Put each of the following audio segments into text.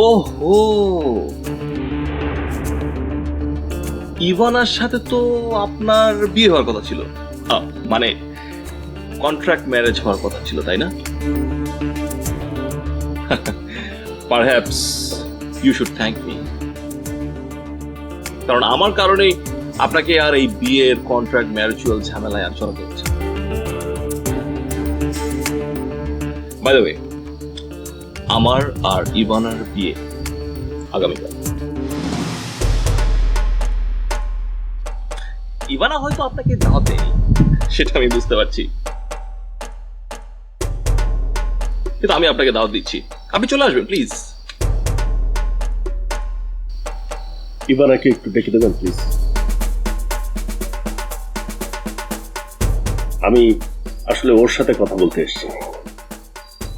ওহো, ইভানার সাথে তো আপনার বিয়ে হওয়ার কথা ছিল, মানে কন্ট্রাক্ট ম্যারেজ হওয়ার কথা ছিল, তাই না? Perhaps you should thank me, কারণ আমার কারণেই আপনাকে আর এই বিয়ের কন্ট্রাক্ট ম্যারিচুয়াল ঝামেলায় আর জড়াতে হচ্ছে। বাই দ্য ওয়ে, আমার আর ইভানার বিয়ে আগামীকাল। ইভানা হয়তো আপনাকে দাওয়াত দেয়নি, সেটা আমি বুঝতে পারছি, কিন্তু আমি আপনাকে দাওয়াত দিচ্ছি, আপনি চলে আসবেন প্লিজ। ইভানাকে একটু ডেকে দেবেন প্লিজ। আমি আসলে ওর সাথে কথা বলতে এসেছি,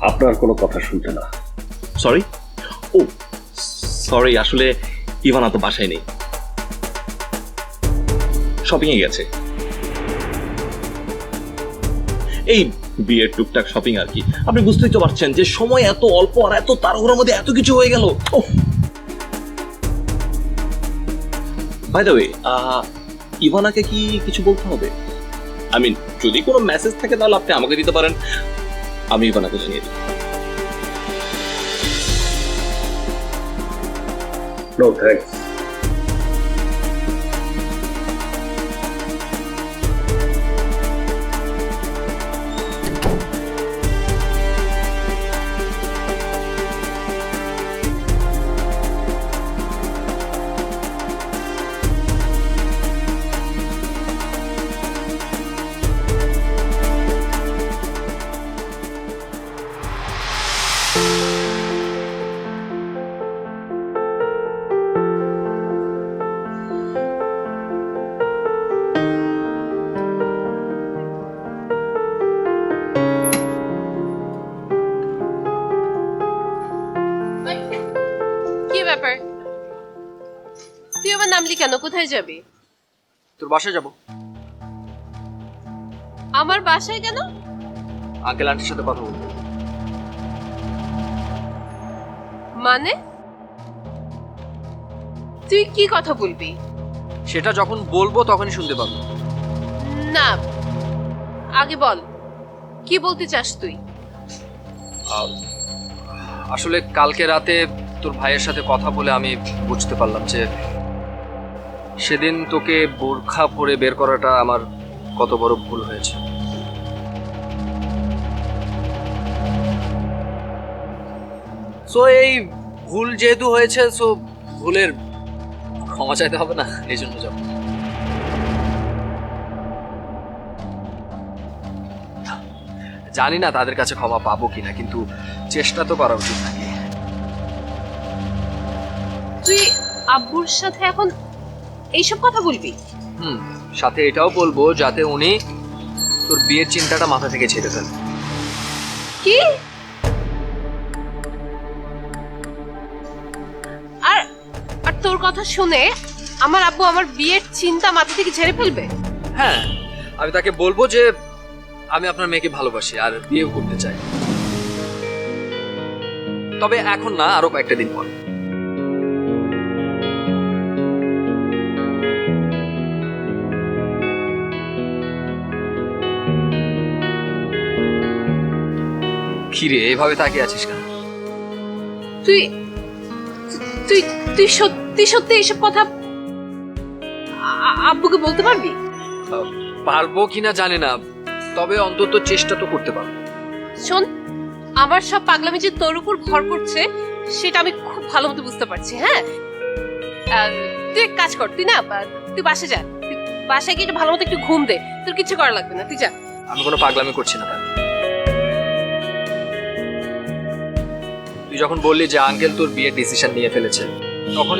আপনার কোনো কথা শুনতে না। সরি, ও সরি, আসলে ইভানা তো বাসায় নেই, শপিং এ গেছে। এই বিয়ের টুকটাক শপিং আর কি, আপনি বুঝতেই তো পারছেন যে সময় এত অল্প আর এত তাড়াহুড়োর মধ্যে এত কিছু হয়ে গেল। বাই দ্য ওয়ে, ইভানাকে কি কিছু বলতে হবে? আই মিন, যদি কোনো মেসেজ থাকে তাহলে আপনি আমাকে দিতে পারেন, আমি ইভানাকে জানিয়ে দিই। No thanks. কি ব্যাপার, তুই আবার নামলি কেন? কোথায় যাবি? তোর বাসায় যাব। আমার বাসায় কেন? আঙ্কেল আন্টির সাথে কথা বলবো। মানে তুই কি কথা বলবি? সেটা যখন বলবো তখনই শুনতে পাবো। না, আগে বল কি বলতে চাস তুই? আসলে কালকে রাতে তোর ভাইয়ের সাথে কথা বলে আমি বুঝতে পারলাম যে সেদিন তোকে বোরখা পরে বের করাটা আমার কত বড় ভুল হয়েছে। সো এই ভুল যেহেতু হয়েছে, সো ভুলের ক্ষমা চাইতে হবে না, এই জন্য যাব। জানি না তাদের কাছে ক্ষমা পাবো কিনা, কিন্তু চেষ্টা তো করা উচিত নাকি? তুই আব্বুর সাথে এখন এইসব কথা বলবি? সাথে এটাও বলবো যাতে উনি তোর বিয়ের চিন্তাটা মাথা থেকে ছেড়ে ফেলে। কি? আর আর তোর কথা শুনে আমার আব্বু আমার বিয়ের চিন্তা মাথা থেকে ঝেড়ে ফেলবে? হ্যাঁ, আমি তাকে বলবো যে আমি আপনার মেয়েকে ভালোবাসি আর বিয়েও করতে চাই, তবে এখন না, আরো কয়েকটা দিন পর। কিরে এভাবে তাকিয়ে আছিস কেন? তুই তুই তুই সত্যি সত্যি এইসব কথা আব্বুকে বলতে পারবি? পারবো কিনা জানি না, তবে অন্তত চেষ্টা তো করতে পারবো। শোন, আমার সব পাগলামি যে তোর উপর ভর করছে সেটা আমি খুব ভালো মতো বুঝতে পারছি। হ্যাঁ, তুই এক কাজ কর, তুই না তুই বাসে যা, তুই বাসায় গিয়ে একটু ভালো মতো একটু ঘুম দে, তোর কিছু করা লাগবে না, তুই যা। আমি কোনো পাগলামি করছি না। তুই যখন বললি যে আঙ্কেল তোর বিয়ের ডিসিশন নিয়ে ফেলেছে, তখন